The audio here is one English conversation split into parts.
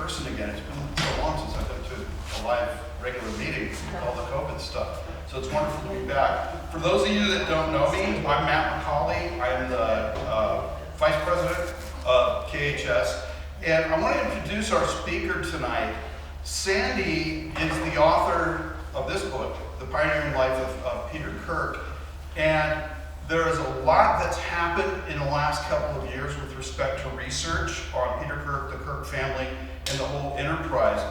person again. It's been so long since I've been to a live, regular meeting with all the COVID stuff. So it's wonderful to be back. For those of you that don't know me, I'm Matt McCauley. I'm the Vice President of KHS. And I want to introduce our speaker tonight. Sandy is the author of this book, The Pioneering Life of Peter Kirk. And there is a lot that's happened in the last couple of years with respect to research on Peter Kirk, the Kirk family, and the whole enterprise.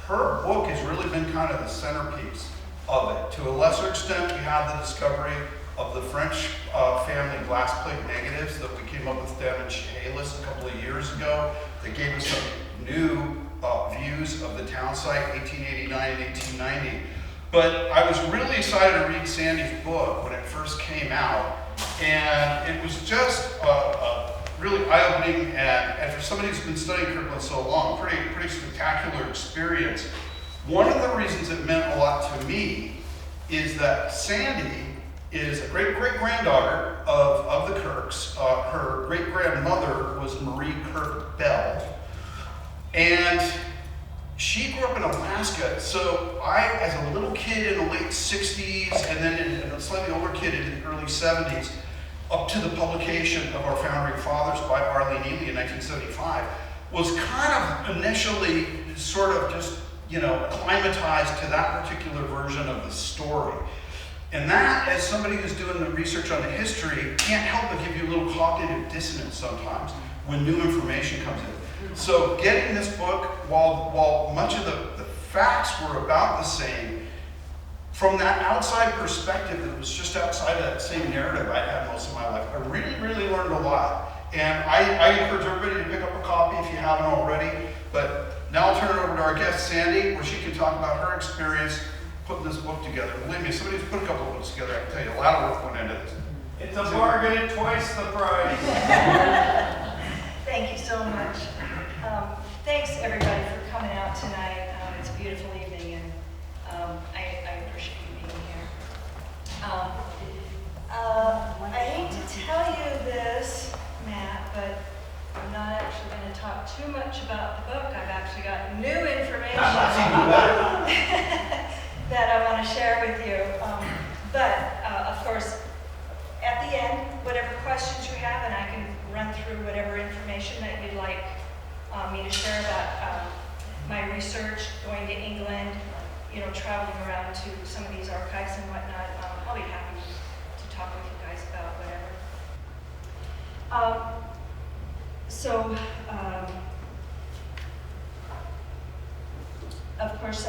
Her book has really been kind of the centerpiece of it. To a lesser extent, we have the discovery of the French family glass plate negatives that we came up with down in Chehalis a couple of years ago. That gave us some new views of the town site, 1889 and 1890. But I was really excited to read Sandy's book when it first came out, and it was just really eye-opening, and for somebody who's been studying Kirkland so long, pretty spectacular experience. One of the reasons it meant a lot to me is that Sandy is a great-great-granddaughter of the Kirks. Her great-grandmother was Marie Kirk Bell, and she grew up in Alaska. So I, as a little kid in the late 60s, and then a slightly older kid in the early 70s, up to the publication of our Founding Fathers by Arlene Ely in 1975, was kind of initially sort of just, acclimatized to that particular version of the story. And that, as somebody who's doing the research on the history, can't help but give you a little cognitive dissonance sometimes when new information comes in. So getting this book, while much of the facts were about the same, from that outside perspective that was just outside of that same narrative I had most of my life, I really learned a lot. And I encourage everybody to pick up a copy if you haven't already. But now I'll turn it over to our guest, Sandy, where she can talk about her experience putting this book together. Believe me, somebody who's put a couple of books together, I can tell you a lot of work went into this. It's a bargain at twice the price. Thank you so much. Thanks everybody for coming out tonight. It's a beautiful evening, and I appreciate you being here. I hate to tell you this, Matt, but I'm not actually going to talk too much about the book. I've actually got new information that I want to share with you. But of course, at the end, whatever questions you have, and I can run through whatever information that you'd like me to share about my research, going to England, traveling around to some of these archives and whatnot. I'll be happy to talk with you guys about whatever. Of course,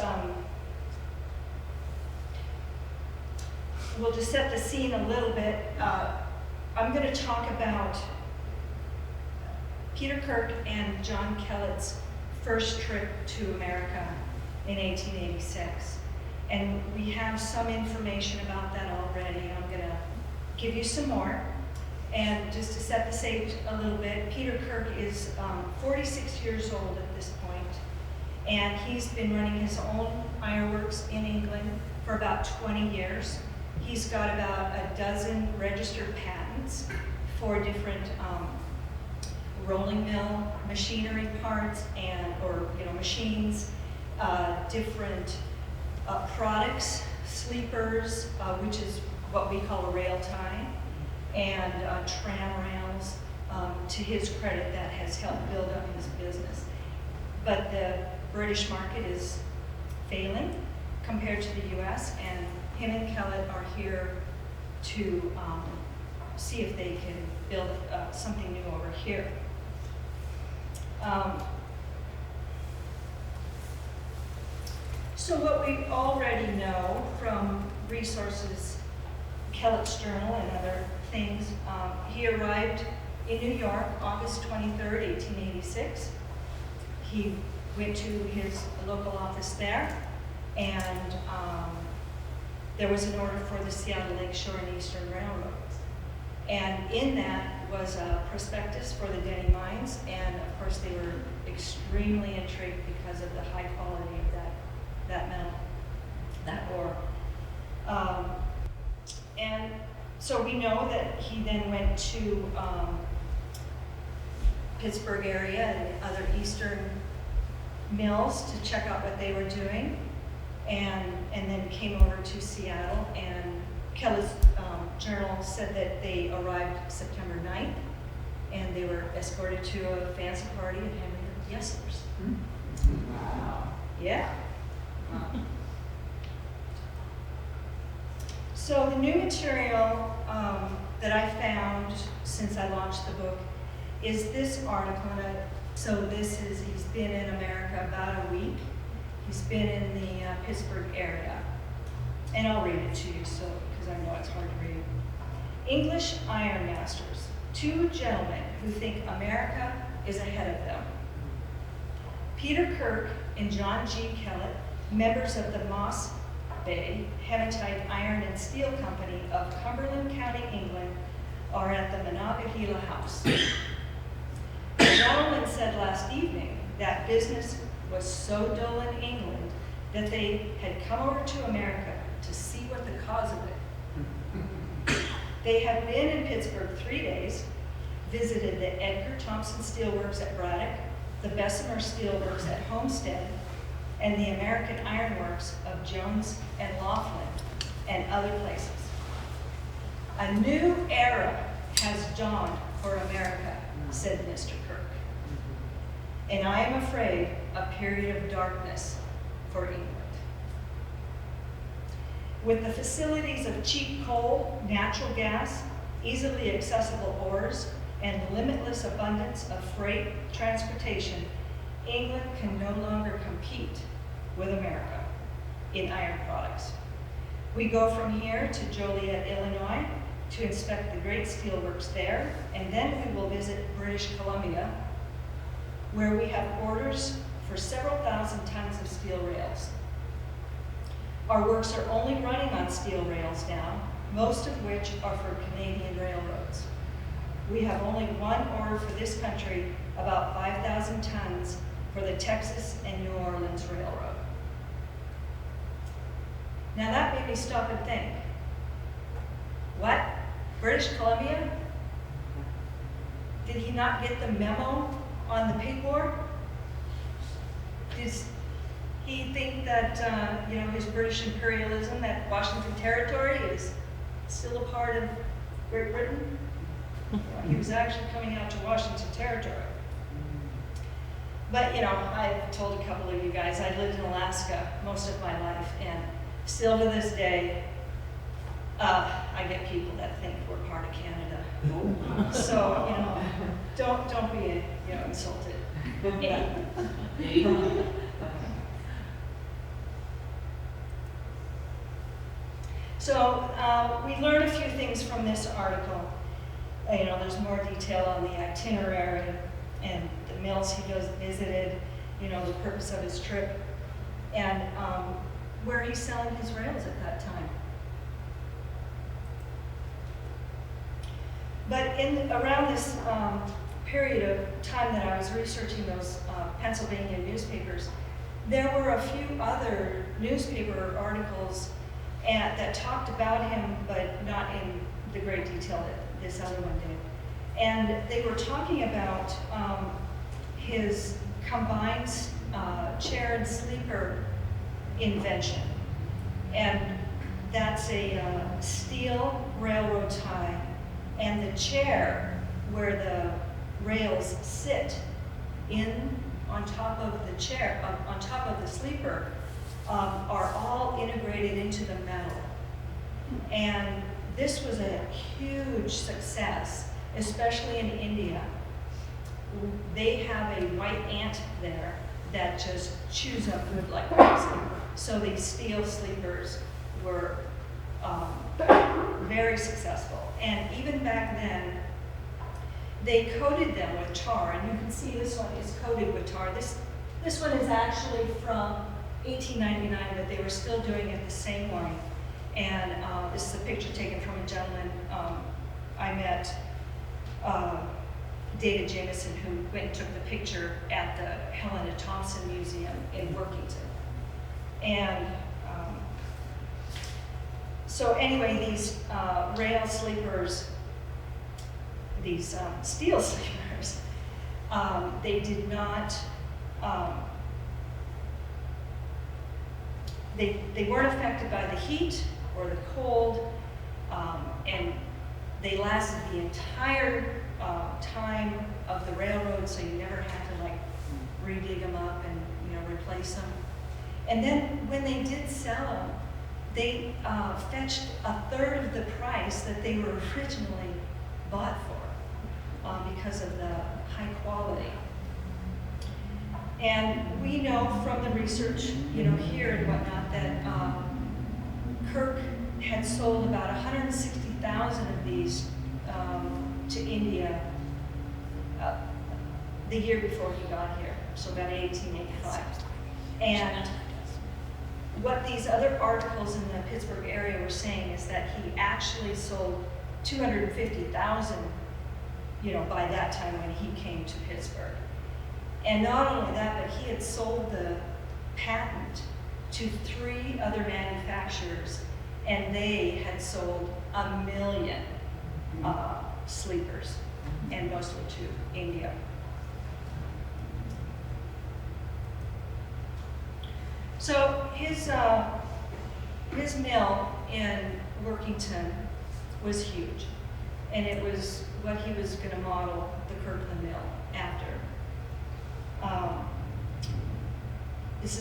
we'll just set the scene a little bit. I'm going to talk about Peter Kirk and John Kellett's first trip to America in 1886. And we have some information about that already. I'm going to give you some more. And just to set the stage a little bit, Peter Kirk is 46 years old at this point, and he's been running his own ironworks in England for about 20 years. He's got about a dozen registered patents for different rolling mill machinery parts or machines, different products, sleepers, which is what we call a rail tie, and tram rails. To his credit, that has helped build up his business. But the British market is failing compared to the US, and him and Kellett are here to see if they can build something new over here. So what we already know from resources, Kellett's journal and other things, he arrived in New York August 23rd, 1886. He went to his local office there, and there was an order for the Seattle Lakeshore and Eastern Railroad. And in that was a prospectus for the Denny mines, and of course they were extremely intrigued because of the high quality of that metal, that ore. And so we know that he then went to Pittsburgh area and other eastern mills to check out what they were doing, and then came over to Seattle. And Kelly's journal said that they arrived September 9th, and they were escorted to a fancy party at Henry Yesler's. Wow. Yeah. So the new material that I found since I launched the book is this article. So this is, he's been in America about a week. He's been in the Pittsburgh area. And I'll read it to you because I know it's hard to read. English iron masters, two gentlemen who think America is ahead of them. Peter Kirk and John G. Kellett, members of the Moss Bay Hematite Iron and Steel Company of Cumberland County, England, are at the Monongahela House. The gentleman said last evening that business was so dull in England that they had come over to America to see what the cause of it. They have been in Pittsburgh 3 days, visited the Edgar Thompson Steelworks at Braddock, the Bessemer Steelworks at Homestead, and the American Iron Works of Jones and Laughlin, and other places. A new era has dawned for America, said Mr. Kirk. And I am afraid a period of darkness for England. With the facilities of cheap coal, natural gas, easily accessible ores, and limitless abundance of freight transportation, England can no longer compete with America in iron products. We go from here to Joliet, Illinois, to inspect the great steelworks there, and then we will visit British Columbia, where we have orders for several thousand tons of steel rails. Our works are only running on steel rails now, most of which are for Canadian railroads. We have only one order for this country, about 5,000 tons for the Texas and New Orleans Railroad. Now that made me stop and think, what? British Columbia? Did he not get the memo on the pig war? Does he think that, his British imperialism, that Washington Territory is still a part of Great Britain? He was actually coming out to Washington Territory. But, I've told a couple of you guys, I lived in Alaska most of my life, and still to this day, I get people that think we're part of Canada. So, don't be, insulted. So, we learned a few things from this article. There's more detail on the itinerary and the mills he visited, the purpose of his trip, and where he's selling his rails at that time. But around this period of time that I was researching those Pennsylvania newspapers, there were a few other newspaper articles that talked about him, but not in the great detail that this other one did. And they were talking about his combined chair and sleeper invention. And that's a steel railroad tie, and the chair where the rails sit on top of the chair, on top of the sleeper, are all integrated into the metal. And this was a huge success, especially in India. They have a white ant there that just chews up wood like crazy. So these steel sleepers were very successful. And even back then, they coated them with tar. And you can see this one is coated with tar. This one is actually from 1899, but they were still doing it the same way. And this is a picture taken from a gentleman I met, David Jameson, who went and took the picture at the Helena Thompson Museum in Workington. And so anyway, these rail sleepers, these steel sleepers, they did not they weren't affected by the heat or the cold, and they lasted the entire time of the railroad, so you never had to like re-dig them up and replace them. And then when they did sell them, they fetched a third of the price that they were originally bought for because of the high quality. And we know from the research, here and whatnot, that Kirk had sold about 160,000 of these to India the year before he got here, so about 1885. And what these other articles in the Pittsburgh area were saying is that he actually sold 250,000, by that time when he came to Pittsburgh. And not only that, but he had sold the patent to 3 other manufacturers, and they had sold 1 million sleepers, and mostly to India. So his mill in Workington was huge, and it was what he was going to model the Kirkland mill after. This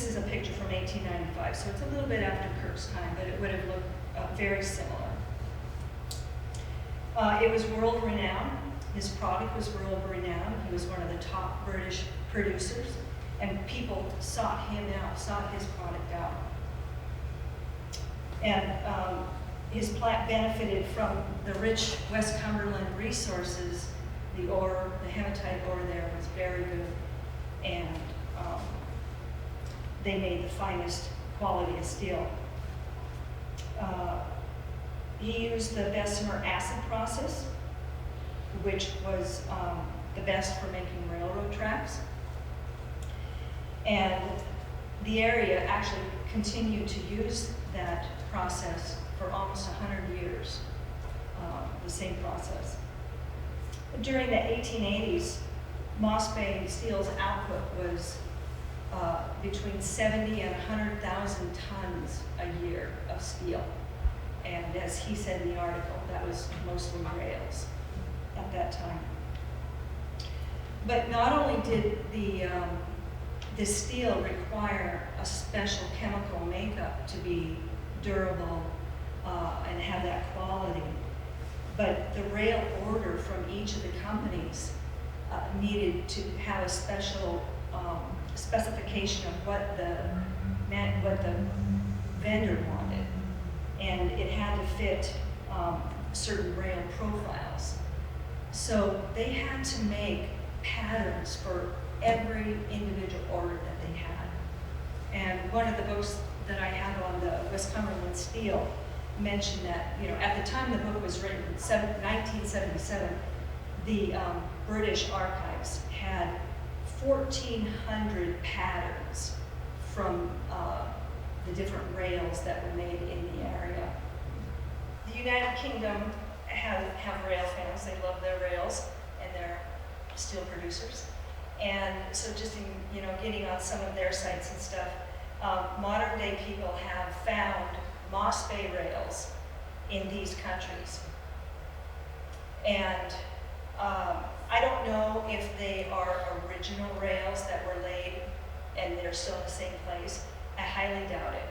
is a picture from 1895, so it's a little bit after Kirk's time, but it would have looked very similar. It was world renowned. His product was world renowned. He was one of the top British producers, and people sought him out, sought his product out. And his plant benefited from the rich West Cumberland resources. The ore, the hematite ore there was very good, and they made the finest quality of steel. He used the Bessemer acid process, which was the best for making railroad tracks. And the area actually continued to use that process for almost 100 years, the same process. During the 1880s, Moss Bay Steel's output was between 70 and 100,000 tons a year of steel. And as he said in the article, that was mostly rails at that time. But not only did the steel require a special chemical makeup to be durable and have that quality, but the rail order from each of the companies needed to have a special specification of what the vendor wanted, and it had to fit certain rail profiles. So they had to make patterns for every individual order that they had. And one of the books that I have on the West Cumberland Steel mentioned that, at the time the book was written, 1977, the British archives had 1,400 patterns from the different rails that were made in the area. The United Kingdom have rail fans. They love their rails, and they're steel producers. And so just in, getting on some of their sites and stuff, modern day people have found Moss Bay rails in these countries. And I don't know if they are original rails that were laid and they're still in the same place. I highly doubt it,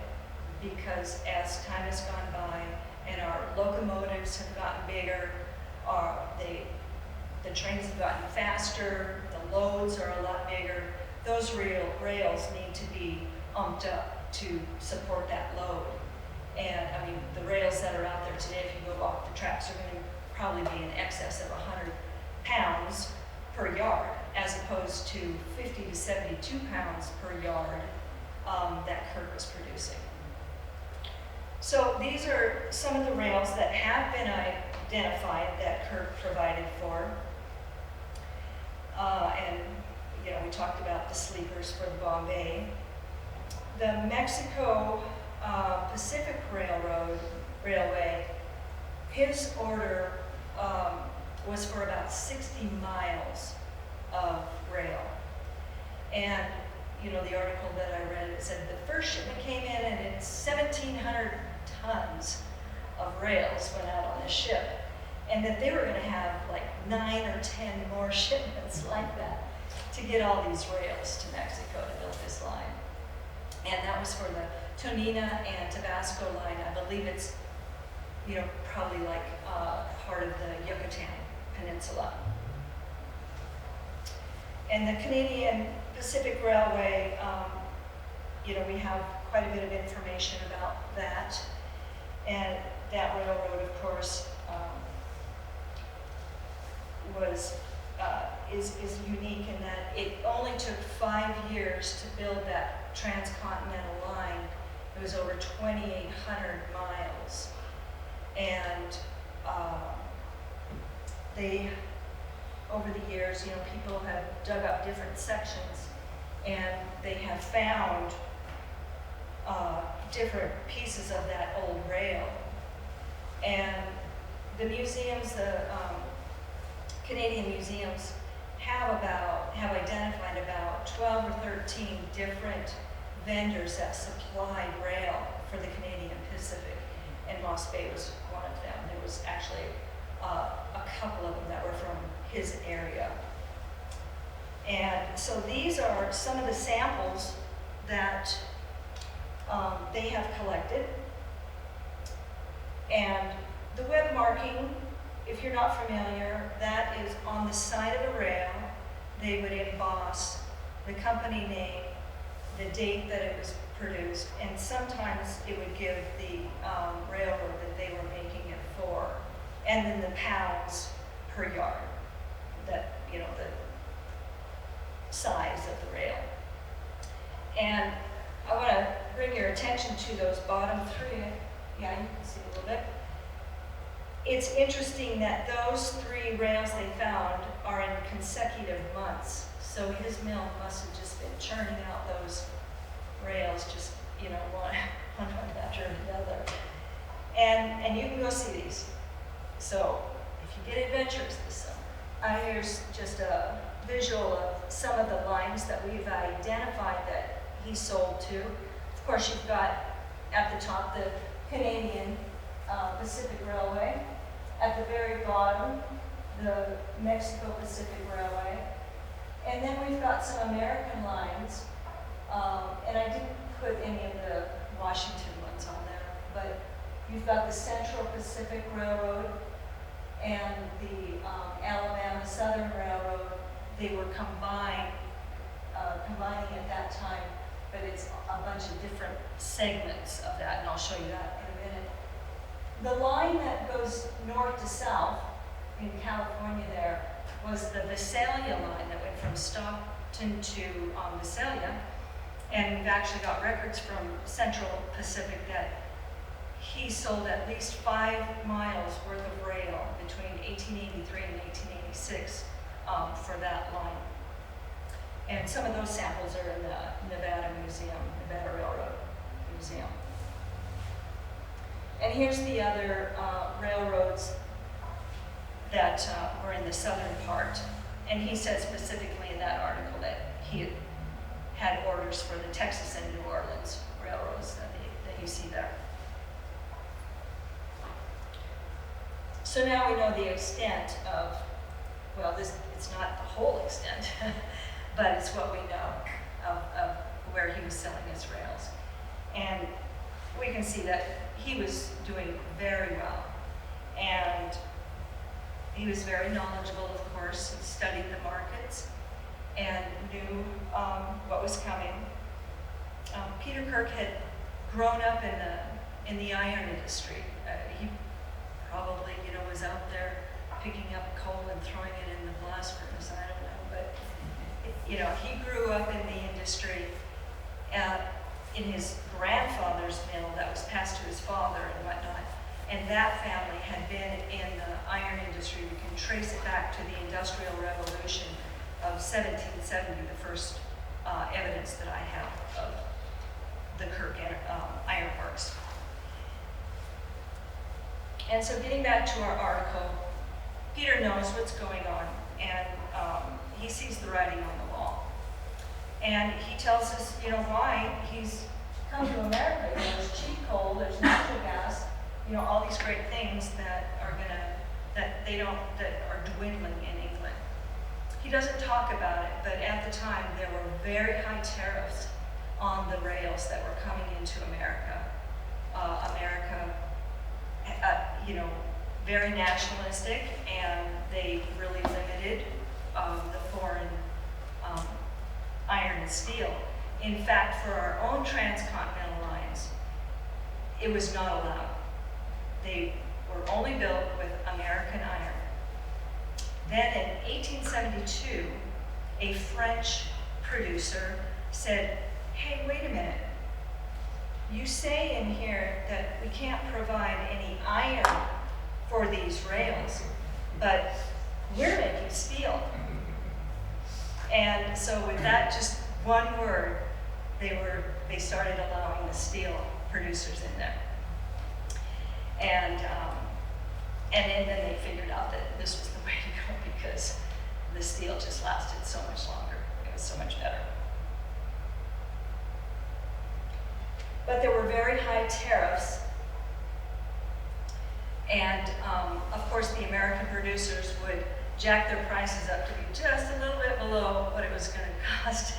because as time has gone by and our locomotives have gotten bigger, the trains have gotten faster, the loads are a lot bigger, those rails need to be umped up to support that load. And I mean, the rails that are out there today, if you go off the tracks, are going to probably be in excess of 100 pounds per yard, as opposed to 50 to 72 pounds per yard that Kirk was producing. So these are some of the rails that have been identified that Kirk provided for. And we talked about the sleepers for the Bombay. The Mexico Pacific Railway, his order was for about 60 miles of rail. And the article that I read, it said the first shipment came in and it's 1,700 tons of rails went out on this ship, and that they were going to have like 9 or 10 more shipments like that to get all these rails to Mexico to build this line. And that was for the Tonina and Tabasco line. I believe it's, probably like part of the Yucatan Peninsula. And the Canadian Pacific Railway, we have quite a bit of information about that. And that railroad, of course, is unique in that it only took 5 years to build that transcontinental line. It was over 2,800 miles. And over the years, people have dug up different sections, and they have found different pieces of that old rail. And the museums, the Canadian museums, have identified about 12 or 13 different vendors that supplied rail for the Canadian Pacific, and Moss Bay was one of them. There was actually a couple of them that were from his area. And so these are some of the samples that they have collected. And the web marking, if you're not familiar, that is on the side of the rail. They would emboss the company name, the date that it was produced, and sometimes it would give the railroad that they were making it for, and then the pounds per yard, that, the size of the rail. And I want to bring your attention to those bottom three. Yeah, you can see a little bit. It's interesting that those 3 rails they found are in consecutive months. So his mill must have just been churning out those rails, just, one after another. And you can go see these. So if you get adventurous this summer, here's just a visual of some of the lines that we've identified that he sold to. Of course, you've got at the top the Canadian Pacific Railway. At the very bottom, the Mexico Pacific Railway. And then we've got some American lines. And I didn't put any of the Washington ones on there, but you've got the Central Pacific Railroad and the Alabama Southern Railroad. They were combining at that time, but it's a bunch of different segments of that, and I'll show you that in a minute. The line that goes north to south in California there was the Visalia line that went from Stockton to Visalia. And we've actually got records from Central Pacific that he sold at least 5 miles worth of rail between 1883 and 1886 for that line. And some of those samples are in the Nevada Railroad Museum. And here's the other railroads that were in the southern part. And he said specifically in that article that he had orders for the Texas and New Orleans railroads that you see there. So now we know the extent of, it's not the whole extent, but it's what we know of where he was selling his rails. And we can see that he was doing very well. And he was very knowledgeable, of course. He studied the markets and knew what was coming. Peter Kirk had grown up in the iron industry. He probably, was out there picking up coal and throwing it in the blast furnace. I don't know, but he grew up in the industry. In his grandfather's mill that was passed to his father and whatnot. And that family had been in the iron industry. We can trace it back to the Industrial Revolution of 1770, the first evidence that I have of the Kirk Iron Works. And so getting back to our article, Peter knows what's going on, and he sees the writing on the wall. And he tells us, you know, why he's come to America. You know, there's cheap coal, there's natural gas, you know, all these great things that are that are dwindling in England. He doesn't talk about it, but at the time there were very high tariffs on the rails that were coming into America. You know, very nationalistic, and they really limited the foreign iron and steel. In fact, for our own transcontinental lines, it was not allowed. They were only built with American iron. Then in 1872, a French producer said, hey, wait a minute. You say in here that we can't provide any iron for these rails, but we're making steel. And so with that just one word, they started allowing the steel producers in there. And then they figured out that this was the way to go because the steel just lasted so much longer. It was so much better. But there were very high tariffs. And of course the American producers would jack their prices up to be just a little bit below what it was going to cost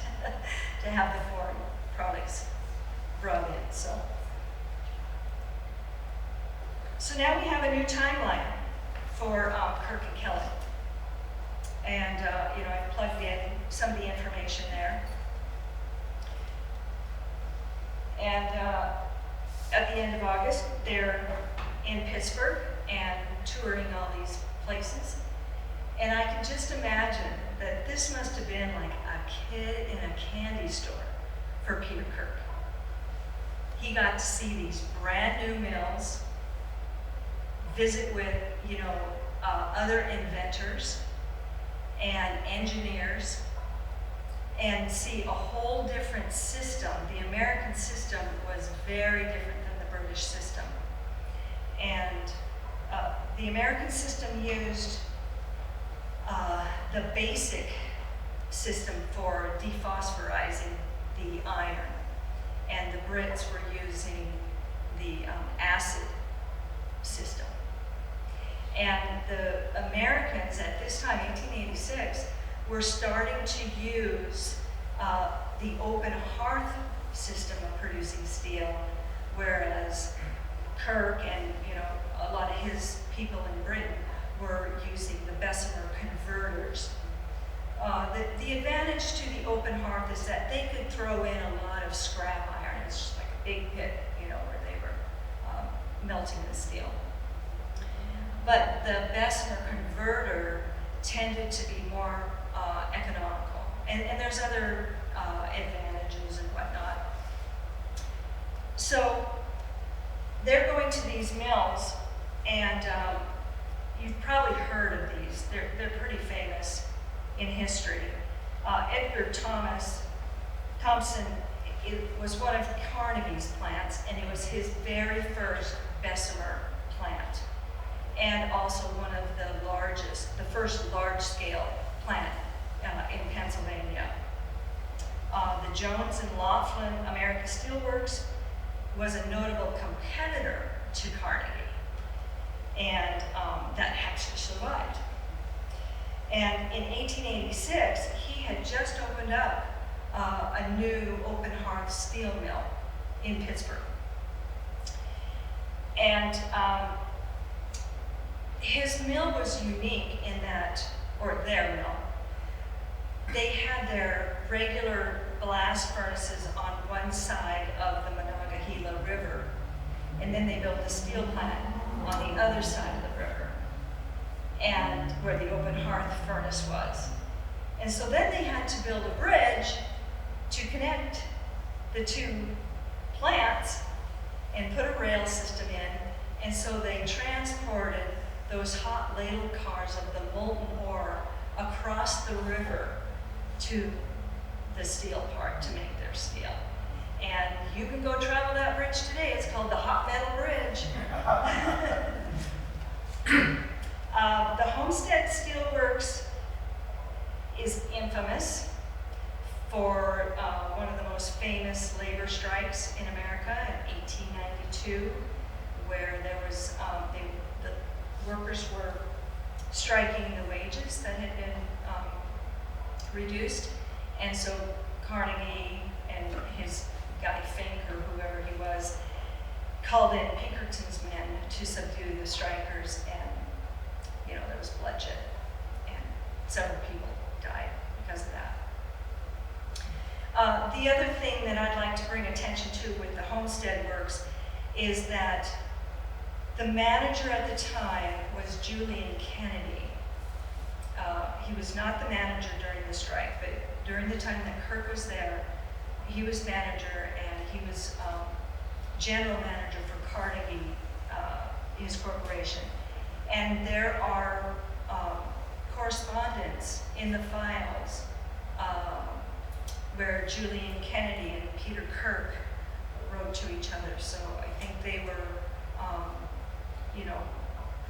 to have the foreign products brought in. So now we have a new timeline for Kirk and Kelly. And you know, I've plugged in some of the information there. And at the end of August, they're in Pittsburgh and touring all these places. And I can just imagine that this must have been like a kid in a candy store for Peter Kirk. He got to see these brand new mills, visit with, you know, other inventors and engineers, and see a whole different system. The American system was very different than the British system. And the American system used the basic system for dephosphorizing the iron, and the Brits were using the acid system. And the Americans at this time, 1886, were starting to use the open hearth system of producing steel, whereas Kirk and, you know, a lot of his people in Britain were using the Bessemer converters. The advantage to the open hearth is that they could throw in a lot of scrap iron. It's just like a big pit, you know, where they were melting the steel. But the Bessemer converter tended to be more economical. And there's other advantages and whatnot. So they're going to these mills, and you've probably heard of these. They're pretty famous in history. Edgar Thompson, it was one of Carnegie's plants, and it was his very first Bessemer plant, and also one of the first large-scale plant in Pennsylvania. The Jones and Laughlin American Steelworks was a notable competitor to Carnegie, and that actually survived. And in 1886, he had just opened up a new open hearth steel mill in Pittsburgh. And his mill was unique in that, or their mill, they had their regular blast furnaces on one side of the Monongahela River, and then they built the steel plant on the other side of the river, and where the open hearth furnace was. And so then they had to build a bridge to connect the two plants and put a rail system in, and so they transported those hot ladle cars of the molten ore across the river to the steel part to make their steel. And you can go travel that bridge today. It's called the Hot Metal Bridge. The Homestead Steelworks is infamous for one of the most famous labor strikes in America in 1892, where there was, the workers were striking the wages that had been reduced. And so Carnegie and his guy Fink, or whoever he was, called in Pinkerton's men to subdue the strikers, and there was bloodshed, and several people died because of that. The other thing that I'd like to bring attention to with the Homestead Works is that the manager at the time was Julian Kennedy. He was not the manager during the strike, but during the time that Kirk was there, he was manager, and he was general manager for Carnegie, his corporation. And there are correspondence in the files where Julian Kennedy and Peter Kirk wrote to each other. So I think they were,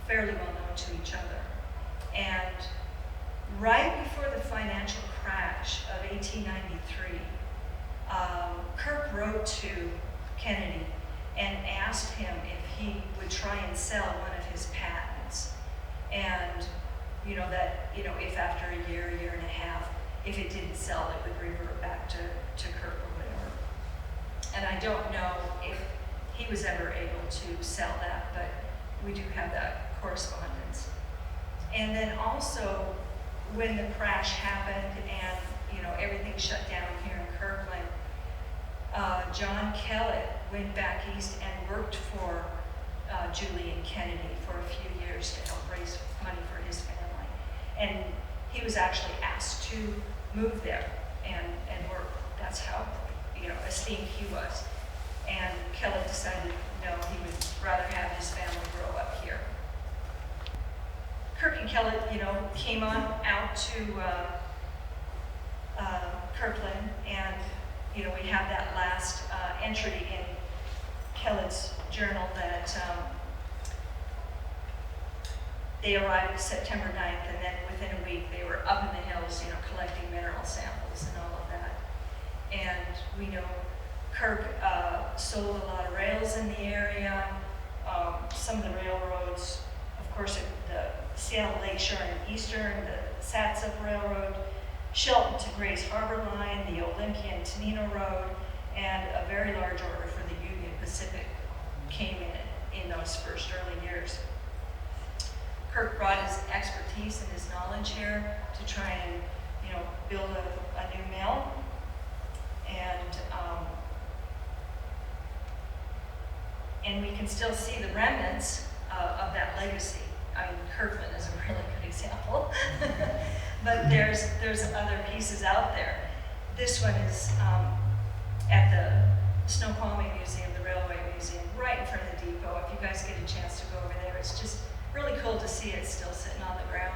fairly well known to each other. And right before the financial crash of 1893, Kirk wrote to Kennedy and asked him if he would try and sell one of his patents. And, if after a year and a half, if it didn't sell, it would revert back to Kirk or whatever. And I don't know if he was ever able to sell that, but we do have that correspondence. And then also, when the crash happened and, everything shut down here in Kirkland, John Kellett went back east and worked for Julian Kennedy for a few years to help raise money for his family. And he was actually asked to move there and work. That's how, esteemed he was. And Kellett decided, no, he would rather have his family grow up here. Kirk and Kellett, came on out to Kirkland, and we have that last entry in Kellett's journal that they arrived September 9th, and then within a week they were up in the hills, collecting mineral samples and all of that. And we know Kirk sold a lot of rails in the area. Some of the railroads, of course, the Seattle Lakeshore and Eastern, the Satsup Railroad, Shelton to Grays Harbor Line, the Olympia and Tenino Road, and a very large order for the Union Pacific came in those first early years. Kirk brought his expertise and his knowledge here to try and, build a new mill. And we can still see the remnants of that legacy. I mean, Kirkland is a really good example. But there's other pieces out there. This one is at the Snoqualmie Museum, the Railway Museum, right in front of the depot. If you guys get a chance to go over there, it's just really cool to see it still sitting on the ground.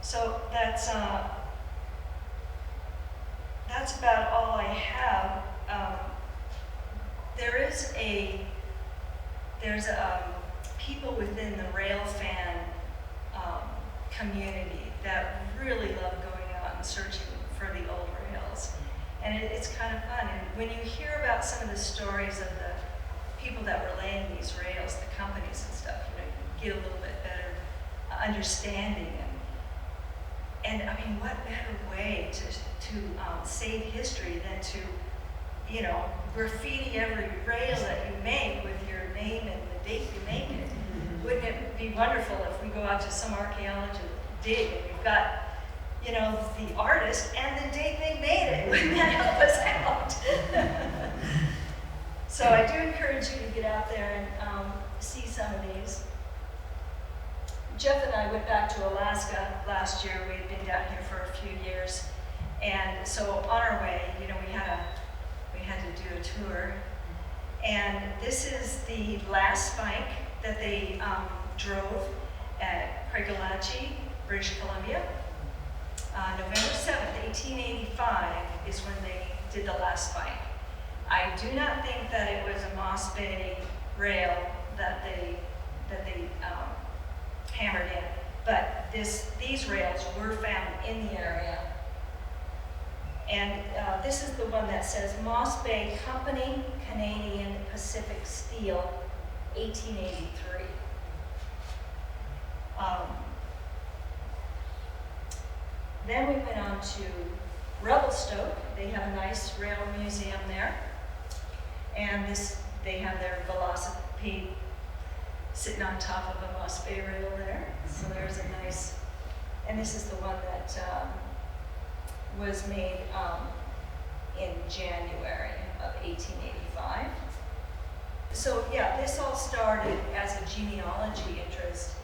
So that's about all I have. There's people within the rail fan community that really love going out and searching for the old rails. And it's kind of fun. And when you hear about some of the stories of the people that were laying these rails, the companies and stuff, you get a little bit better understanding. And I mean, what better way to save history than to, graffiti every rail that you make with your name and the date you make it? Wouldn't it be wonderful if we go out to some archaeologist dig and we've got, the artist and the date they made it? Wouldn't that help us out? So I do encourage you to get out there and see some of these. Jeff and I went back to Alaska last year. We had been down here for a few years. And so on our way, we had to do a tour. And this is the last spike that they drove at Craigellachie, British Columbia. November 7th, 1885 is when they did the last spike. I do not think that it was a Moss Bay rail that they hammered in, but these rails were found in the area. And this is the one that says Moss Bay Company, Canadian Pacific Steel, 1883. Then we went on to Revelstoke. They have a nice rail museum there. And they have their velocipede sitting on top of a Moss Bay rail there. So there's a nice, and this is the one that was made in January of 1885. So yeah, this all started as a genealogy interest,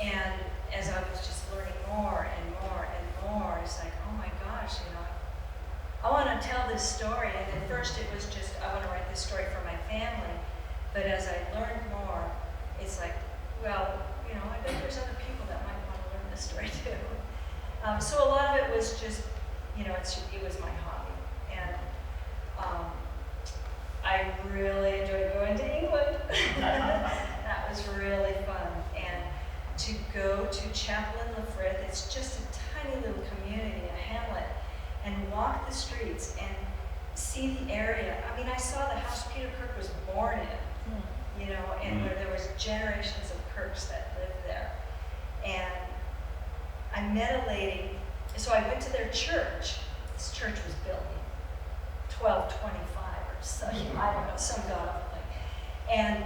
and as I was just learning more and more and more, it's like, oh my gosh, I want to tell this story. And at first it was just, I want to write this story for my family. But as I learned more, it's like, well, I bet there's other people that might want to learn this story too. So a lot of it was just, it was my hobby. And I really enjoyed going to England. That was really fun. And to go to Chaplin-le-Frith, it's just a tiny little community, a hamlet, and walk the streets and see the area. I mean, I saw the house Peter Kirk was born in, and where there was generations of Kirks that lived there. And I met a lady, so I went to their church. This church was built in 1225 or so, I don't know, some god-awful thing. And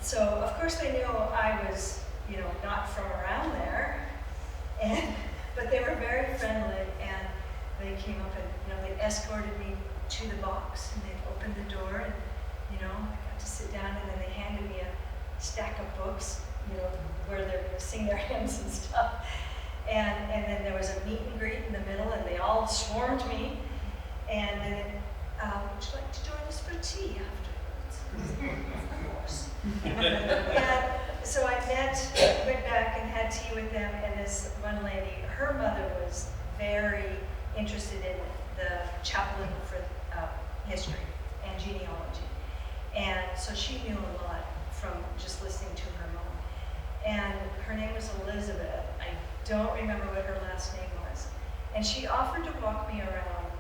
so of course they knew I was, not from around there, but they were very friendly, and they came up and, they escorted me to the box, and they opened the door, and, I got to sit down, and then they handed me a stack of books, where they're going to sing their hymns and stuff. And then there was a meet and greet in the middle, and they all swarmed me. And then, would you like to join us for tea afterwards? Of course. And so I went back and had tea with them, and this one lady, her mother was very interested in the Chaplin-le-Frith history and genealogy. And so she knew a lot from just listening to her mom. And her name was Elizabeth. I don't remember what her last name was. And she offered to walk me around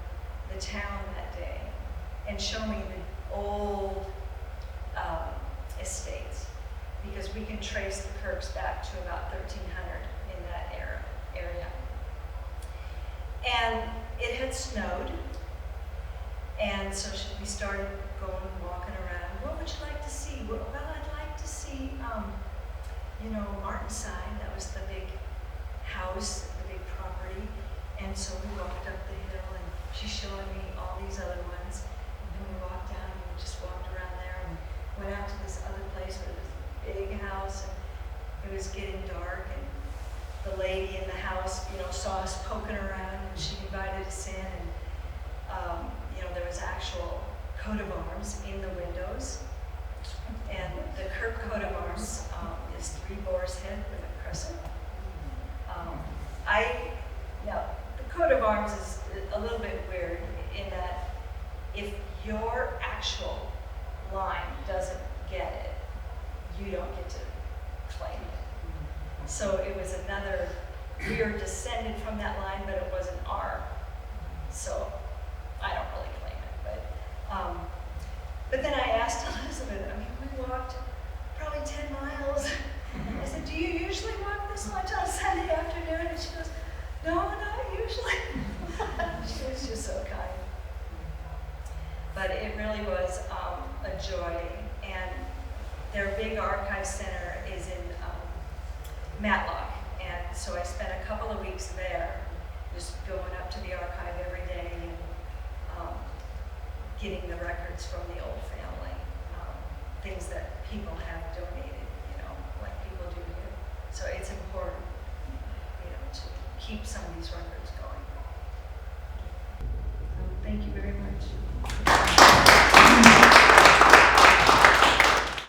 the town that day and show me the old estates, because we can trace the Kirks back to about 1300 in that area. And it had snowed, and so we started going, walking around. What would you like to see? Well, I'd like to see, Martinside. That was the big house, the big property. And so we walked up the hill, and she showed me all these other ones. And then we walked down, and we just walked around there, and went out to this other place where there was a big house, and it was getting dark, and the lady in the house, saw us poking around, and she invited us in, and there was actual coat of arms in the windows. And the Kirk coat of arms is 3 boar's head with a crescent. The coat of arms is a little bit weird in that if your actual line doesn't get it, you don't get to claim it. So it was we were descended from that line, but it wasn't our. So I don't really claim it, but then I asked Elizabeth, we walked probably 10 miles. I said, do you usually walk this much on Sunday afternoon? And she goes, no, not usually. She was just so kind. But it really was a joy. And their big archive center is in Matlock. And so I spent a couple of weeks there, just going up to the archive every day and getting the records from the old family, things that people have donated, like people do here. So it's important, to keep some of these records.